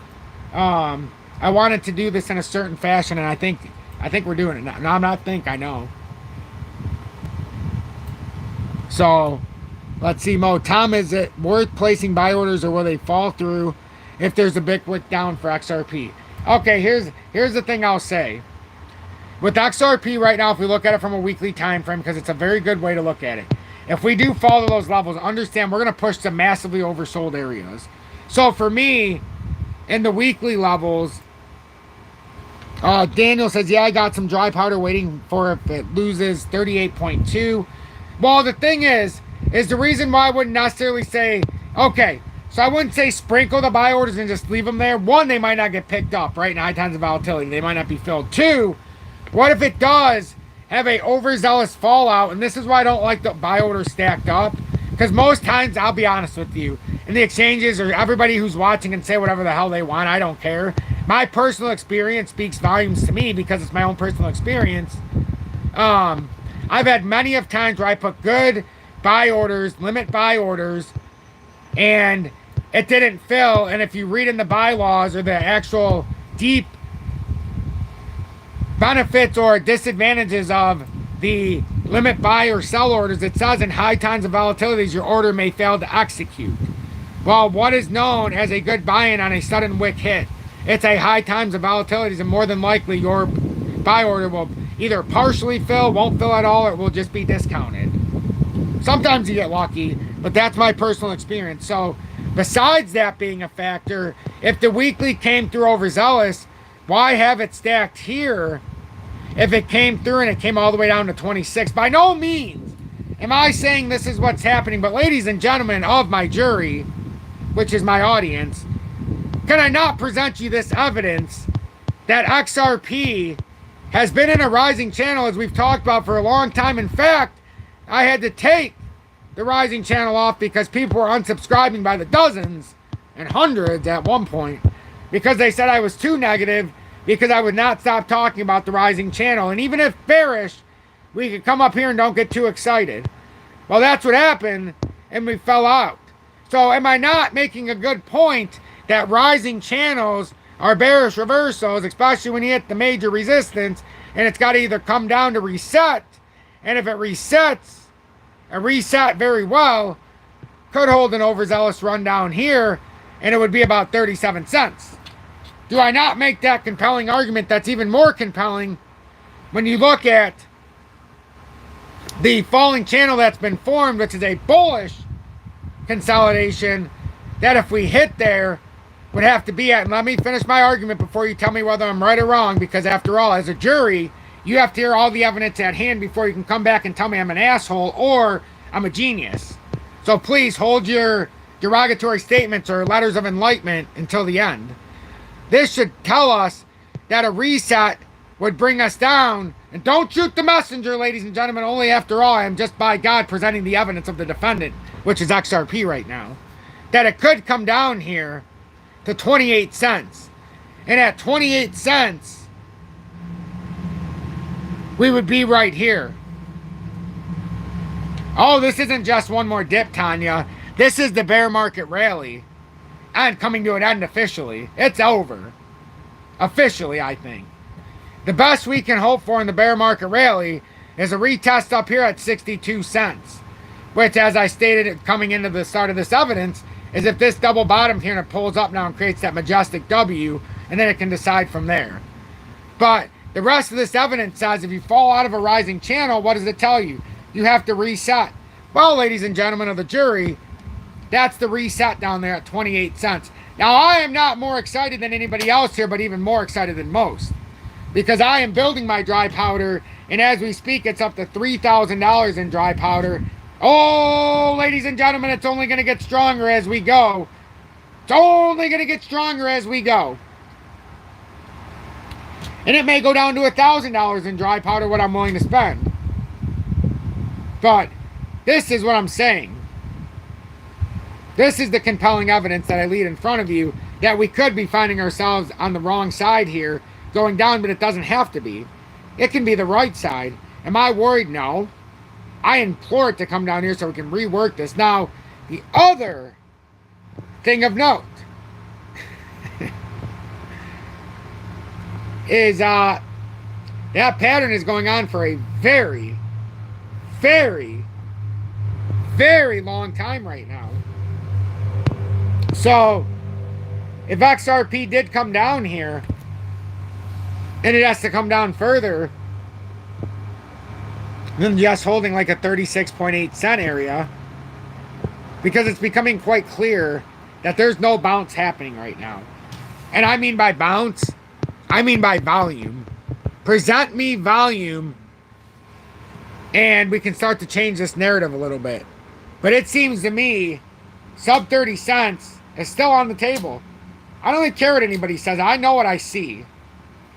I wanted to do this in a certain fashion, and I think we're doing it now. No, I'm not think, I know. So, let's see, Mo. Tom, is it worth placing buy orders or will they fall through if there's a big wick down for XRP? Okay, here's the thing I'll say. With XRP right now, if we look at it from a weekly time frame, because it's a very good way to look at it. If we do fall to those levels, understand we're going to push to massively oversold areas. So for me, in the weekly levels, Daniel says, yeah, I got some dry powder waiting for if it loses 38.2. Well, the thing is the reason why I wouldn't necessarily say, okay, so I wouldn't say sprinkle the buy orders and just leave them there. One, they might not get picked up, right? In high times of volatility, they might not be filled. Two, what if it does have a overzealous fallout? And this is why I don't like the buy orders stacked up. Because most times, I'll be honest with you, in the exchanges or everybody who's watching can say whatever the hell they want. I don't care. My personal experience speaks volumes to me because it's my own personal experience. I've had many of times where I put good buy orders, limit buy orders, and it didn't fill. And if you read in the bylaws or the actual deep benefits or disadvantages of the limit buy or sell orders, it says in high times of volatilities your order may fail to execute. Well, what is known as a good buy-in on a sudden wick hit? It's a high times of volatilities, and more than likely your buy order will either partially fill, won't fill at all, or will just be discounted. Sometimes you get lucky, but that's my personal experience. So besides that being a factor, if the weekly came through overzealous, why have it stacked here? If it came through and it came all the way down to 26, by no means am I saying this is what's happening. But ladies and gentlemen of my jury, which is my audience, can I not present you this evidence that XRP has been in a rising channel, as we've talked about for a long time? In fact, I had to take the rising channel off because people were unsubscribing by the dozens and hundreds at one point because they said I was too negative, because I would not stop talking about the rising channel. And even if bearish, we could come up here and don't get too excited. Well, that's what happened, and we fell out. So am I not making a good point that rising channels are bearish reversals, especially when you hit the major resistance, and it's got to either come down to reset, and if it resets, and reset very well, could hold an overzealous run down here, and it would be about 37 cents. Do I not make that compelling argument that's even more compelling when you look at the falling channel that's been formed, which is a bullish consolidation, that if we hit there, would have to be at, and let me finish my argument before you tell me whether I'm right or wrong, because after all, as a jury, you have to hear all the evidence at hand before you can come back and tell me I'm an asshole or I'm a genius. So please hold your derogatory statements or letters of enlightenment until the end. This should tell us that a reset would bring us down. And don't shoot the messenger, ladies and gentlemen. Only after all, I am just by God presenting the evidence of the defendant, which is XRP right now. That it could come down here to 28 cents. And at 28 cents, we would be right here. Oh, this isn't just one more dip, Tanya. This is the bear market rally. And coming to an end officially. It's over. Officially, I think. The best we can hope for in the bear market rally is a retest up here at 62 cents. Which, as I stated coming into the start of this evidence, is if this double bottom here and it pulls up now and creates that majestic W, and then it can decide from there. But the rest of this evidence says if you fall out of a rising channel, what does it tell you? You have to reset. Well, ladies and gentlemen of the jury, that's the reset down there at 28 cents. Now, I am not more excited than anybody else here, but even more excited than most. Because I am building my dry powder, and as we speak, it's up to $3,000 in dry powder. Oh, ladies and gentlemen, it's only going to get stronger as we go. It's only going to get stronger as we go. And it may go down to $1,000 in dry powder, what I'm willing to spend. But this is what I'm saying. This is the compelling evidence that I lead in front of you, that we could be finding ourselves on the wrong side here, going down, but it doesn't have to be. It can be the right side. Am I worried? No. I implore it to come down here so we can rework this. Now, the other thing of note is that pattern is going on for a very, very, very long time right now. So, if XRP did come down here, and it has to come down further than just holding like a 36.8 cent area, because it's becoming quite clear that there's no bounce happening right now. And I mean by bounce, I mean by volume. Present me volume, and we can start to change this narrative a little bit. But it seems to me, sub 30 cents is still on the table. I don't really care what anybody says. I know what I see.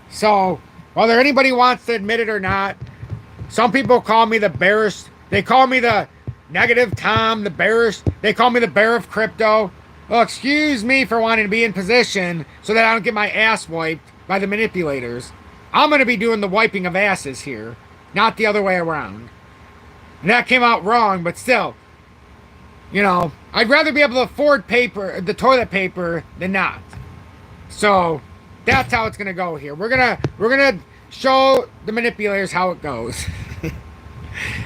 So, whether anybody wants to admit it or not, some people call me the bearish. They call me the negative Tom, the bearish. They call me the bear of crypto. Well, excuse me for wanting to be in position so that I don't get my ass wiped by the manipulators. I'm going to be doing the wiping of asses here, not the other way around. And that came out wrong, but still, you know, I'd rather be able to afford paper, the toilet paper, than not. So that's how it's going to go here. We're gonna show the manipulators how it goes.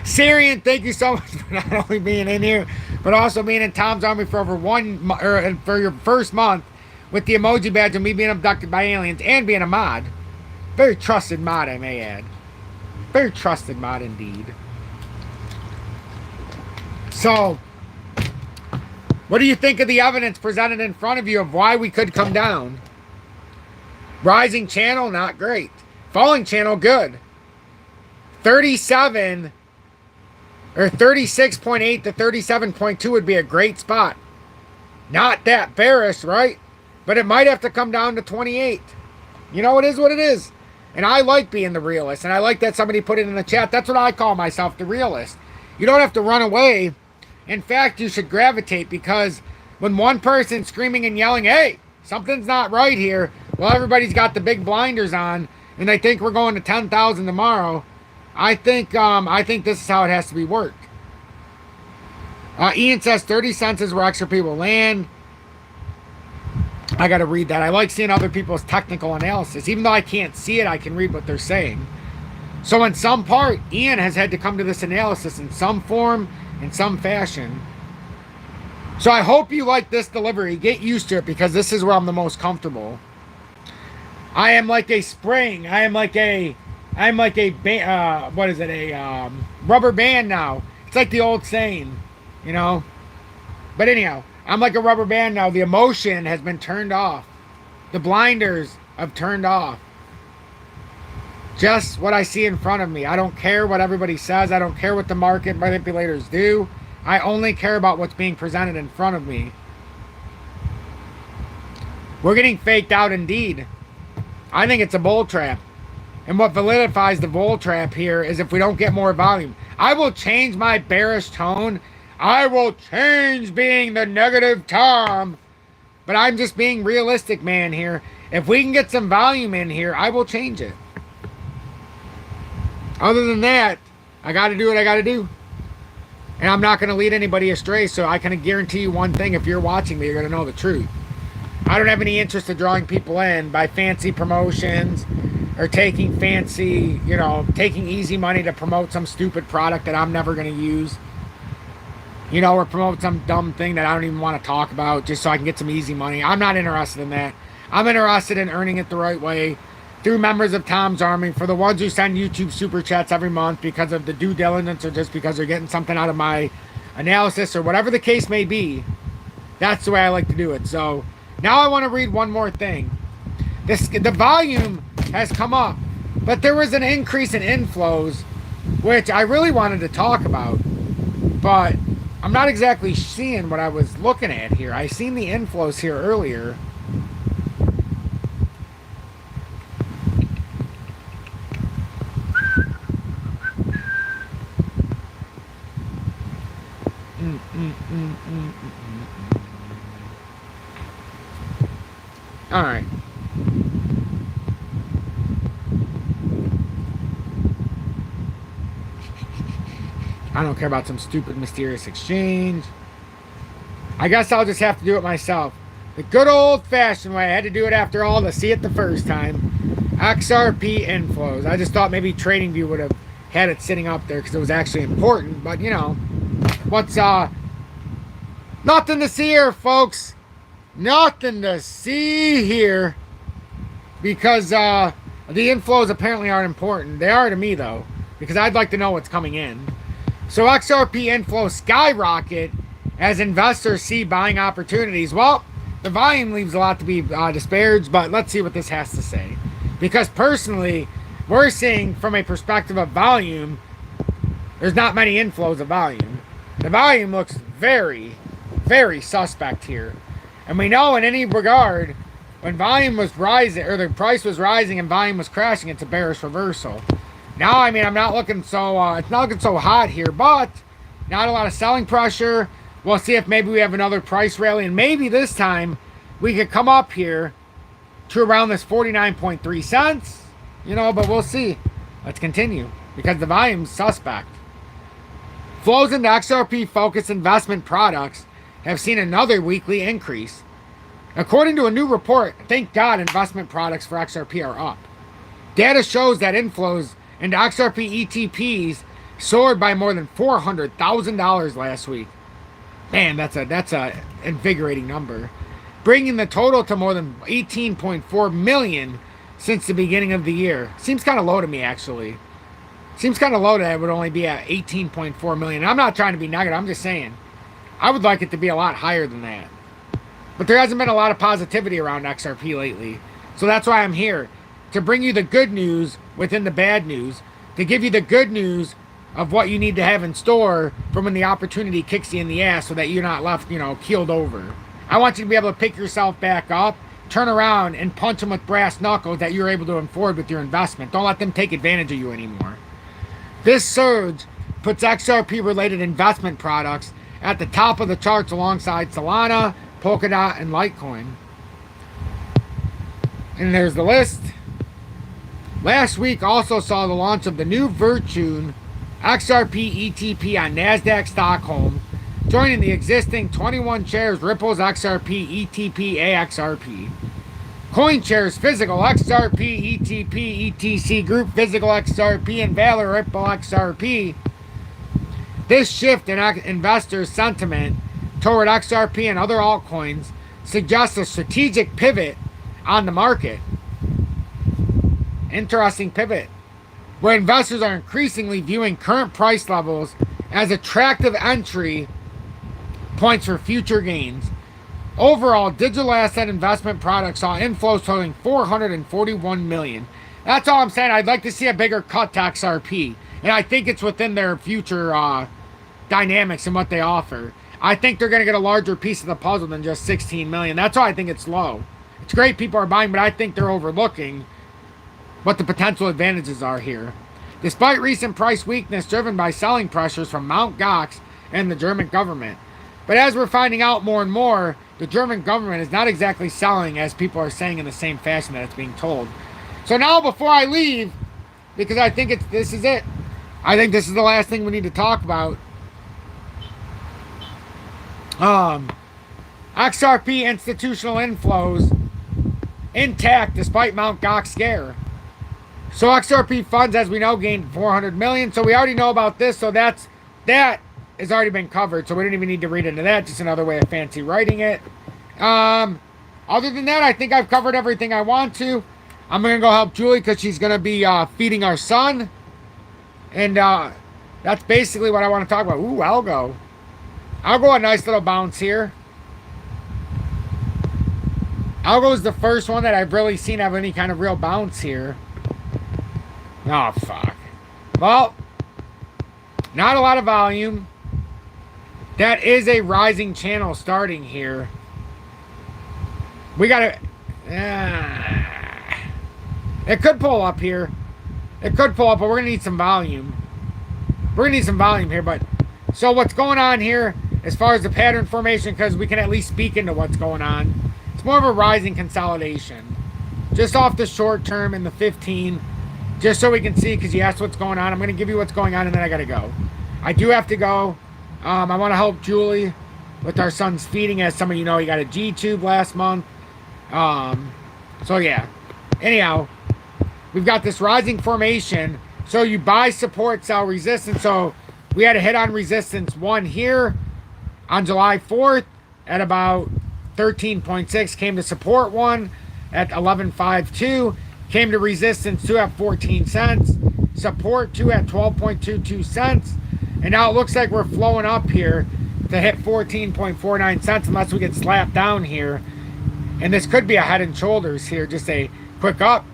Syrian, thank you so much for not only being in here, but also being in Tom's Army for over for your first month with the emoji badge and me being abducted by aliens and being a mod. Very trusted mod, I may add. Very trusted mod indeed. So, what do you think of the evidence presented in front of you of why we could come down? Rising channel, not great. Falling channel, good. 37 or 36.8 to 37.2 would be a great spot. Not that bearish, right? But it might have to come down to 28. You know, it is what it is. And I like being the realist. And I like that somebody put it in the chat. That's what I call myself, the realist. You don't have to run away. In fact, you should gravitate, because when one person's screaming and yelling, hey, something's not right here, well, everybody's got the big blinders on, and they think we're going to 10,000 tomorrow. I think this is how it has to be worked. Ian says 30 cents is where extra people land. I got to read that. I like seeing other people's technical analysis. Even though I can't see it, I can read what they're saying. So in some part, Ian has had to come to this analysis in some form, in some fashion. So I hope you like this delivery. Get used to it, because this is where I'm the most comfortable. I am like a spring. I'm like a rubber band now. It's like the old saying, you know. But anyhow, I'm like a rubber band now. The emotion has been turned off. The blinders have turned off. Just what I see in front of me. I don't care what everybody says. I don't care what the market manipulators do. I only care about what's being presented in front of me. We're getting faked out indeed. I think it's a bull trap. And what validifies the bull trap here is if we don't get more volume. I will change my bearish tone. I will change being the negative Tom. But I'm just being realistic, man, here. If we can get some volume in here, I will change it. Other than that, I got to do what I got to do. And I'm not going to lead anybody astray, so I can guarantee you one thing. If you're watching me, you're going to know the truth. I don't have any interest in drawing people in by fancy promotions or taking fancy, you know, taking easy money to promote some stupid product that I'm never going to use. You know, or promote some dumb thing that I don't even want to talk about just so I can get some easy money. I'm not interested in that. I'm interested in earning it the right way through members of Tom's Army, for the ones who send YouTube super chats every month because of the due diligence or just because they're getting something out of my analysis or whatever the case may be. That's the way I like to do it. So now I want to read one more thing. The volume has come up, but there was an increase in inflows, which I really wanted to talk about, but I'm not exactly seeing what I was looking at here. I seen the inflows here earlier. All right. I don't care about some stupid mysterious exchange. I guess I'll just have to do it myself. The good old-fashioned way. I had to do it after all to see it the first time. XRP inflows. I just thought maybe TradingView would have had it sitting up there because it was actually important. But, you know, what's, nothing to see here, folks. Nothing to see here. Because, the inflows apparently aren't important. They are to me, though. Because I'd like to know what's coming in. So, XRP inflows skyrocket as investors see buying opportunities. Well, the volume leaves a lot to be disparaged, but let's see what this has to say. Because personally, we're seeing from a perspective of volume, there's not many inflows of volume. The volume looks very, very suspect here. And we know in any regard, when volume was rising, or the price was rising and volume was crashing, it's a bearish reversal. Now, I mean, I'm not looking so, it's not looking so hot here, but not a lot of selling pressure. We'll see if maybe we have another price rally, and maybe this time we could come up here to around this 49.3 cents, you know, but we'll see. Let's continue because the volume's suspect. Flows into XRP focused investment products have seen another weekly increase. According to a new report, thank God investment products for XRP are up. Data shows that inflows into XRP ETPs soared by more than $400,000 last week. Man, that's a invigorating number, bringing the total to more than 18.4 million since the beginning of the year. Seems kind of low to me, actually. Seems kind of low that it would only be at 18.4 million. I'm not trying to be negative. I'm just saying I would like it to be a lot higher than that. But there hasn't been a lot of positivity around XRP lately. So that's why I'm here, to bring you the good news within the bad news, to give you the good news of what you need to have in store for when the opportunity kicks you in the ass so that you're not left, you know, keeled over. I want you to be able to pick yourself back up, turn around, and punch them with brass knuckles that you're able to afford with your investment. Don't let them take advantage of you anymore. This surge puts XRP-related investment products at the top of the charts alongside Solana, Polkadot, and Litecoin. And there's the list. Last week also saw the launch of the new Virtune XRP ETP on NASDAQ Stockholm, joining the existing 21 shares Ripple's XRP ETP AXRP. CoinShares Physical XRP ETP ETC Group Physical XRP and Valor Ripple XRP. This shift in investor sentiment toward XRP and other altcoins suggests a strategic pivot on the market. Interesting pivot, where investors are increasingly viewing current price levels as attractive entry points for future gains. Overall, digital asset investment products saw inflows totaling 441 million. That's all I'm saying. I'd like to see a bigger cut to XRP, and I think it's within their future dynamics and what they offer. I think they're going to get a larger piece of the puzzle than just 16 million. That's why I think it's low. It's great people are buying, but I think they're overlooking what the potential advantages are here. Despite recent price weakness driven by selling pressures from Mt. Gox and the German government. But as we're finding out more and more, the German government is not exactly selling as people are saying in the same fashion that it's being told. So now before I leave, because I think this is it. I think this is the last thing we need to talk about. XRP institutional inflows intact despite Mt. Gox scare. So XRP funds, as we know, gained 400 million. So we already know about this. So that has already been covered. So we don't even need to read into that. Just another way of fancy writing it. Other than that, I think I've covered everything I want to. I'm going to go help Julie because she's going to be feeding our son. And that's basically what I want to talk about. Ooh, Algo. Algo, a nice little bounce here. Algo is the first one that I've really seen have any kind of real bounce here. Oh, fuck. Well, not a lot of volume. That is a rising channel starting here. We got to... it could pull up here. It could pull up, but we're going to need some volume. We're going to need some volume here, but... So what's going on here, as far as the pattern formation, because we can at least speak into what's going on. It's more of a rising consolidation. Just off the short term in the 15... Just so we can see, because you asked what's going on. I'm going to give you what's going on, and then I got to go. I do have to go. I want to help Julie with our son's feeding. As some of you know, he got a G-tube last month. So yeah. Anyhow, we've got this rising formation. So you buy support, sell resistance. So we had a hit on resistance 1 here on July 4th at about 13.6. Came to support 1 at 11.52. Came to resistance 2 at 14 cents. Support 2 at 12.22 cents. And now it looks like we're flowing up here to hit 14.49 cents unless we get slapped down here. And this could be a head and shoulders here. Just a quick up,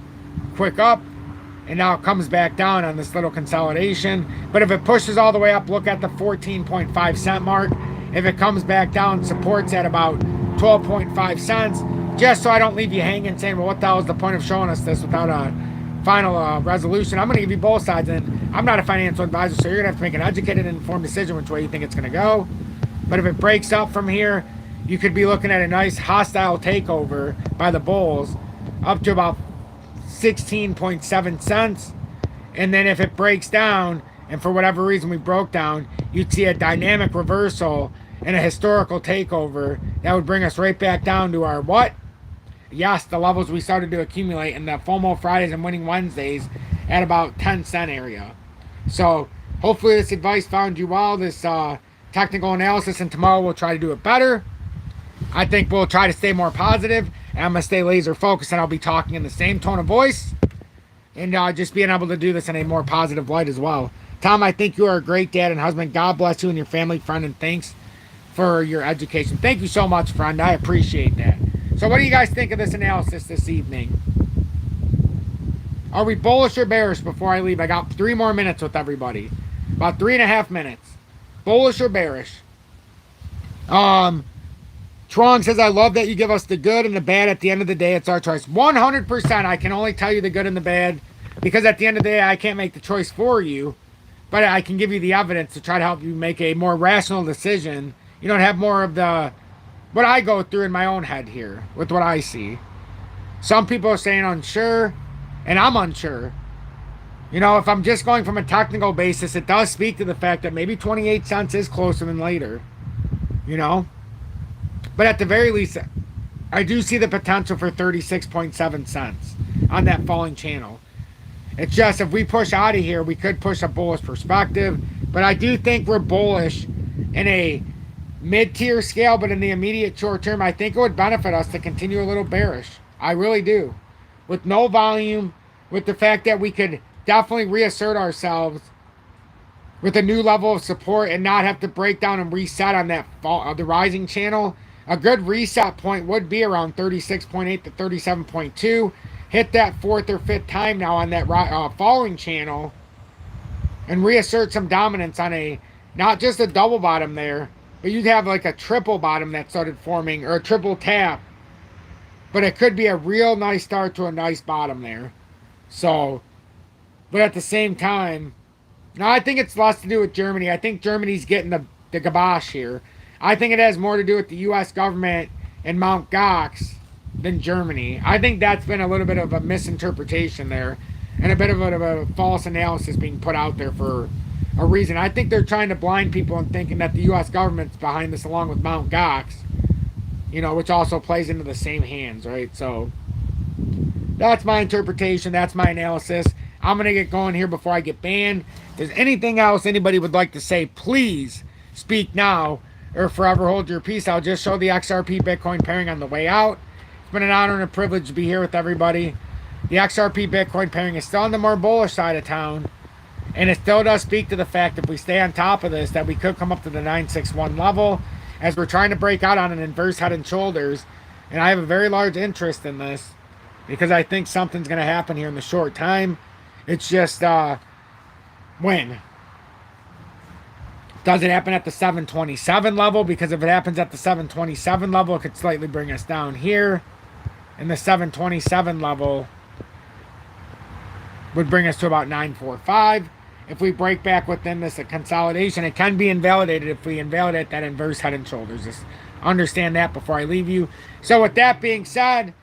and now it comes back down on this little consolidation. But if it pushes all the way up, look at the 14.5 cent mark. If it comes back down, supports at about 12.5 cents. Just so I don't leave you hanging saying, well, what the hell is the point of showing us this without a final resolution? I'm going to give you both sides, and I'm not a financial advisor, so you're going to have to make an educated and informed decision which way you think it's going to go. But if it breaks up from here, you could be looking at a nice hostile takeover by the bulls up to about 16.7 cents. And then if it breaks down, and for whatever reason we broke down, you'd see a dynamic reversal and a historical takeover that would bring us right back down to our what? Yes, the levels we started to accumulate in the FOMO Fridays and Winning Wednesdays at about 10 cent area. So hopefully this advice found you well, this technical analysis, and tomorrow we'll try to do it better. I think we'll try to stay more positive, and I'm going to stay laser focused, and I'll be talking in the same tone of voice, and just being able to do this in a more positive light as well. Tom, I think you are a great dad and husband. God bless you and your family, friend, and thanks for your education. Thank you so much, friend. I appreciate that. So what do you guys think of this analysis this evening? Are we bullish or bearish before I leave? I got 3 more minutes with everybody. About 3.5 minutes. Bullish or bearish? Trong says, I love that you give us the good and the bad. At the end of the day, it's our choice. 100%. I can only tell you the good and the bad because at the end of the day, I can't make the choice for you, but I can give you the evidence to try to help you make a more rational decision. You don't have more of the what I go through in my own head here with what I see. Some people are saying unsure, and I'm unsure. You know, if I'm just going from a technical basis, it does speak to the fact that maybe 28 cents is closer than later. You know? But at the very least, I do see the potential for 36.7 cents on that falling channel. It's just if we push out of here, we could push a bullish perspective. But I do think we're bullish in a mid-tier scale, but in the immediate short term, I think it would benefit us to continue a little bearish. I really do. With no volume, with the fact that we could definitely reassert ourselves with a new level of support and not have to break down and reset on that the rising channel. A good reset point would be around 36.8 to 37.2. Hit that 4th or 5th time now on that falling channel and reassert some dominance on a, not just a double bottom there, but you'd have like a triple bottom that started forming, or a triple tap. But it could be a real nice start to a nice bottom there. So, but at the same time, now I think it's less to do with Germany. I think Germany's getting the kibosh here. I think it has more to do with the U.S. government and Mt. Gox than Germany. I think that's been a little bit of a misinterpretation there and a bit of a false analysis being put out there for a reason. I think they're trying to blind people and thinking that the U.S. government's behind this along with Mt. Gox, you know, which also plays into the same hands, right? So that's my interpretation. That's my analysis. I'm going to get going here before I get banned. If there's anything else anybody would like to say, please speak now or forever hold your peace. I'll just show the XRP Bitcoin pairing on the way out. It's been an honor and a privilege to be here with everybody. The XRP Bitcoin pairing is still on the more bullish side of town. And it still does speak to the fact if we stay on top of this that we could come up to the 961 level as we're trying to break out on an inverse head and shoulders. And I have a very large interest in this because I think something's going to happen here in the short time. It's just when? Does it happen at the 727 level? Because if it happens at the 727 level, it could slightly bring us down here. And the 727 level would bring us to about 945. If we break back within this consolidation, it can be invalidated if we invalidate that inverse head and shoulders. Just understand that before I leave you. So with that being said,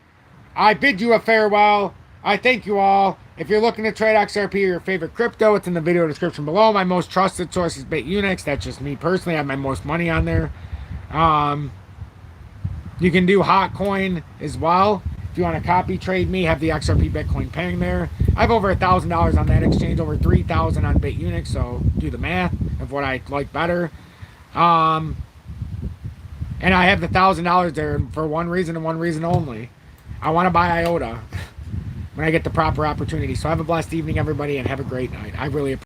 I bid you a farewell. I thank you all. If you're looking to trade XRP or your favorite crypto, it's in the video description below. My most trusted source is BITUNIX. That's just me personally. I have my most money on there. You can do HOTCOIN as well. If you want to copy trade me, have the XRP Bitcoin paying there. I have over $1,000 on that exchange, over $3,000 on BITUNIX, so do the math of what I like better. And I have the $1,000 there for one reason and one reason only. I want to buy IOTA when I get the proper opportunity. So have a blessed evening, everybody, and have a great night. I really appreciate it.